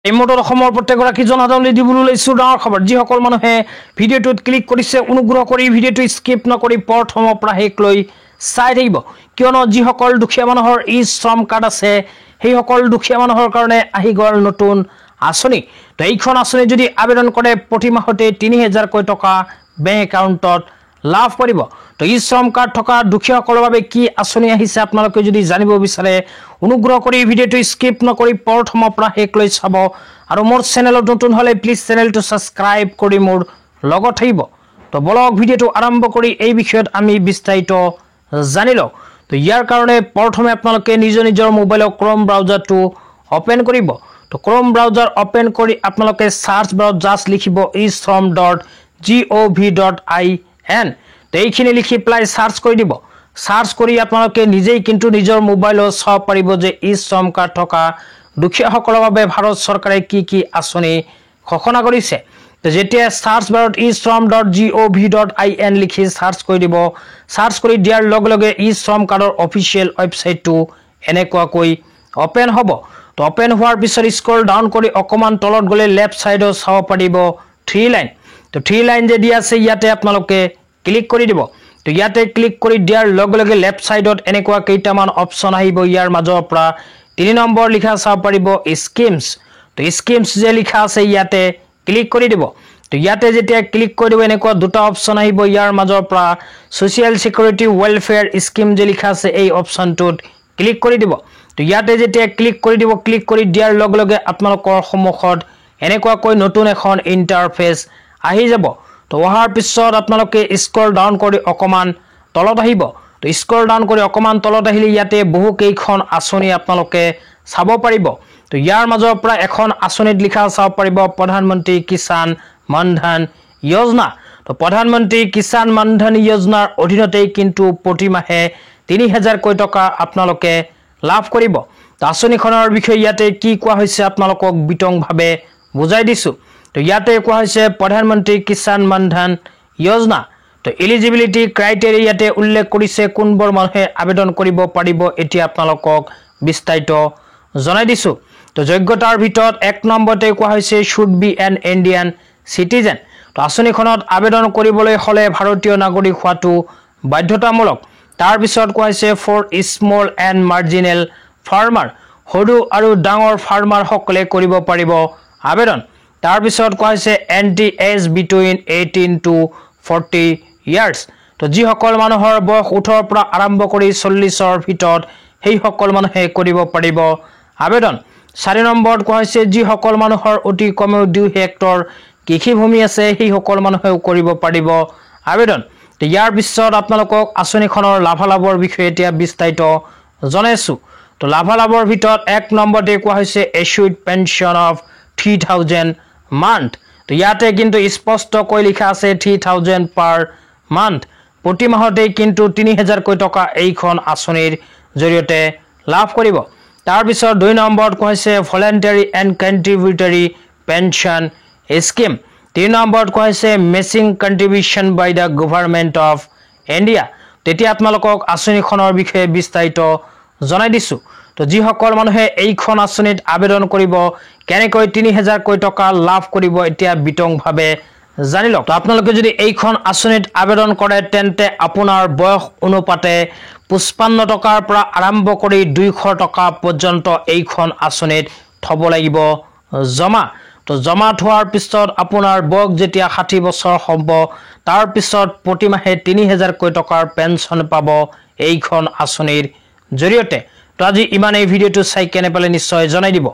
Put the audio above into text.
এই মুহূৰ্তত অসমৰ প্ৰত্যেকগৰাকী জনসাধাৰণলৈ দিবলৈ লৈছো ডাঙৰ খবৰ। যিসকল মানুহে ভিডিঅ'টোত ক্লিক কৰিছে অনুগ্ৰহ কৰি ভিডিঅ'টো স্কিপ নকৰি প্ৰথমৰ পৰা শেষলৈ চাই থাকিব, কিয়নো যিসকল দুখীয়া মানুহৰ ই শ্ৰম কাৰ্ড আছে সেইসকল দুখীয়া মানুহৰ কাৰণে আহি গ'ল নতুন আঁচনি। তো এইখন আঁচনি যদি আবেদন কৰে প্ৰতি মাহতে ৩০০০কৈ টকা বেংক একাউণ্টত লাভ কৰিব। তো ই শ্ৰম কাৰ্ড থকা দুখীয়াসকলৰ বাবে কি আঁচনি আহিছে আপোনালোকে যদি জানিব বিচাৰে অনুগ্ৰহ কৰি ভিডিঅ'টো স্কিপ নকৰি প্ৰথমৰ পৰা শেষলৈ চাব, আৰু মোৰ চেনেলত নতুন হ'লে প্লিজ চেনেলটো ছাবস্ক্ৰাইব কৰি মোৰ লগত থাকিব। তো বলক ভিডিঅ'টো আৰম্ভ কৰি এই বিষয়ত আমি বিস্তাৰিত জানি লওঁ। তো ইয়াৰ কাৰণে প্ৰথমে আপোনালোকে নিজৰ মোবাইলৰ ক্ৰম ব্ৰাউজাৰটো অপেন কৰিব। তো ক্ৰম ব্ৰাউজাৰ অপেন কৰি আপোনালোকে সাৰ্চ বাৰত জাষ্ট লিখিব e-shrom.gov.in। তো এইখিনি লিখি পেলাই সাৰ্চ কৰি দিব। সাৰ্চ কৰি আপোনালোকে নিজেই কিন্তু নিজৰ মোবাইলত চাব পাৰিব যে ই শ্ৰম কাৰ্ড থকা দুখীয়াসকলৰ বাবে ভাৰত চৰকাৰে কি কি আঁচনি ঘোষণা কৰিছে। তো যেতিয়া সাৰ্চ বাৰত e-shrom.gov.in লিখি সাৰ্চ কৰি দিব, সাৰ্চ কৰি দিয়াৰ লগে লগে ই শ্ৰম কাৰ্ডৰ অফিচিয়েল ৱেবছাইটটো এনেকুৱাকৈ অপেন হ'ব। তো অপেন হোৱাৰ পিছত স্ক্ৰল ডাউন কৰি অকমান তলত গ'লে লেফ্ট ছাইডত চাব পাৰিব 3 লাইন। তো 3 লাইন যে দিয়া আছে ইয়াতে আপোনালোকে ক্লিক কৰি দিব। তো ইয়াতে ক্লিক কৰি দিয়াৰ লগে লগে লেফ্ট ছাইডত এনেকুৱা কেইটামান অপশ্যন আহিব। ইয়াৰ মাজৰ পৰা 3 নম্বৰ লিখা চাব পাৰিব স্কিমছ। তো স্কিমছ যে লিখা আছে ইয়াতে ক্লিক কৰি দিব। তো ইয়াতে যেতিয়া ক্লিক কৰি দিব এনেকুৱা দুটা অপশ্যন আহিব। ইয়াৰ মাজৰ পৰা ছ'চিয়েল ছিকিউৰিটি ৱেলফেয়াৰ স্কিম যে লিখা আছে এই অপশ্যনটোত ক্লিক কৰি দিব। তো ইয়াতে যেতিয়া ক্লিক কৰি দিব, ক্লিক কৰি দিয়াৰ লগে লগে আপোনালোকৰ সন্মুখত এনেকুৱাকৈ নতুন এখন ইণ্টাৰফেচ আহি যাব। তো অহাৰ পিছত আপোনালোকে স্ক্ৰল ডাউন কৰি অকমান তলত আহিব। তো স্ক্ৰল ডাউন কৰি অকমান তলত আহিলে ইয়াতে বহু কেইখন আঁচনি আপোনালোকে চাব পাৰিব। তো ইয়াৰ মাজৰ পৰা এখন আঁচনিত লিখা চাব পাৰিব প্ৰধানমন্ত্ৰী কিষাণ মানধন যোজনা। তো প্ৰধানমন্ত্ৰী কিষাণ মানধন যোজনাৰ অধীনতেই কিন্তু প্ৰতি মাহে ৩০০০কৈ টকা আপোনালোকে লাভ কৰিব। তো আঁচনিখনৰ বিষয়ে ইয়াতে কি কোৱা হৈছে আপোনালোকক বিতংভাৱে বুজাই দিছোঁ। তো ইয়াতে কোৱা হৈছে প্ৰধানমন্ত্ৰী কিষাণ মানধন যোজনা। তো এলিজিবিলিটি ক্ৰাইটেৰিয়া ইয়াতে উল্লেখ কৰিছে কোনবোৰ মানুহে আবেদন কৰিব পাৰিব। এতিয়া আপোনালোকক বিস্তাৰিত জনাই দিছোঁ। তো যোগ্যতাৰ ভিতৰত 1 নম্বৰতে কোৱা হৈছে should be N Indian citizen. তো আঁচনিখনত আবেদন কৰিবলৈ হ'লে ভাৰতীয় নাগৰিক হোৱাটো বাধ্যতামূলক। তাৰপিছত কোৱা হৈছে for small and marginal farmer, সৰু আৰু ডাঙৰ ফাৰ্মাৰসকলে কৰিব পাৰিব আবেদন। তাৰপিছত কোৱা হৈছে entry age between 18 to 40 years. তো যিসকল মানুহৰ বয়স 18ৰ পৰা আৰম্ভ কৰি 40ৰ ভিতৰত সেইসকল মানুহে কৰিব পাৰিব আবেদন। 4 নম্বৰত কোৱা হৈছে যিসকল মানুহৰ অতি কমেও 2 হেক্টৰ কৃষিভূমি আছে সেইসকল মানুহেও কৰিব পাৰিব আবেদন। তো ইয়াৰ পিছত আপোনালোকক আঁচনিখনৰ লাভালাভৰ বিষয়ে এতিয়া বিস্তাৰিত জনাইছোঁ। তো লাভালাভৰ ভিতৰত 1 নম্বৰতে কোৱা হৈছে এছুইড পেঞ্চন অফ 3000 মান্থ। তো ইয়াতে কিন্তু স্পষ্টকৈ লিখা আছে 3000 পাৰ মান্থ। প্ৰতি মাহতেই কিন্তু ৩০০০কৈ টকা এইখন আঁচনিৰ জৰিয়তে লাভ কৰিব। তাৰপিছত 2 নম্বৰত কোৱা হৈছে voluntary and contributory pension scheme. 3 নম্বৰত কোৱা হৈছে matching contribution by the government of India. তেতিয়া আপোনালোকক আঁচনিখনৰ বিষয়ে বিস্তাৰিত জনাই দিছোঁ। তো যিসকল মানুহে এইখন আঁচনিত আবেদন কৰিব কেনেকৈ ৩০০০কৈ টকা লাভ কৰিব এতিয়া বিতংভাৱে জানি লওক। তো আপোনালোকে যদি এইখন আঁচনিত আবেদন কৰে তেন্তে আপোনাৰ বয়স অনুপাতে 55 টকাৰ পৰা আৰম্ভ কৰি 200 টকা পৰ্যন্ত এইখন আঁচনিত থ'ব লাগিব জমা। তো জমা থোৱাৰ পিছত আপোনাৰ বয়স যেতিয়া 60 বছৰ হ'ব তাৰপিছত প্ৰতি মাহে ৩০০০কৈ টকাৰ পেঞ্চন পাব এইখন আঁচনিৰ জৰিয়তে। তো আজি ইমানেই, ভিডিঅ'টো চাই কেনে পালে নিশ্চয় জনাই দিব।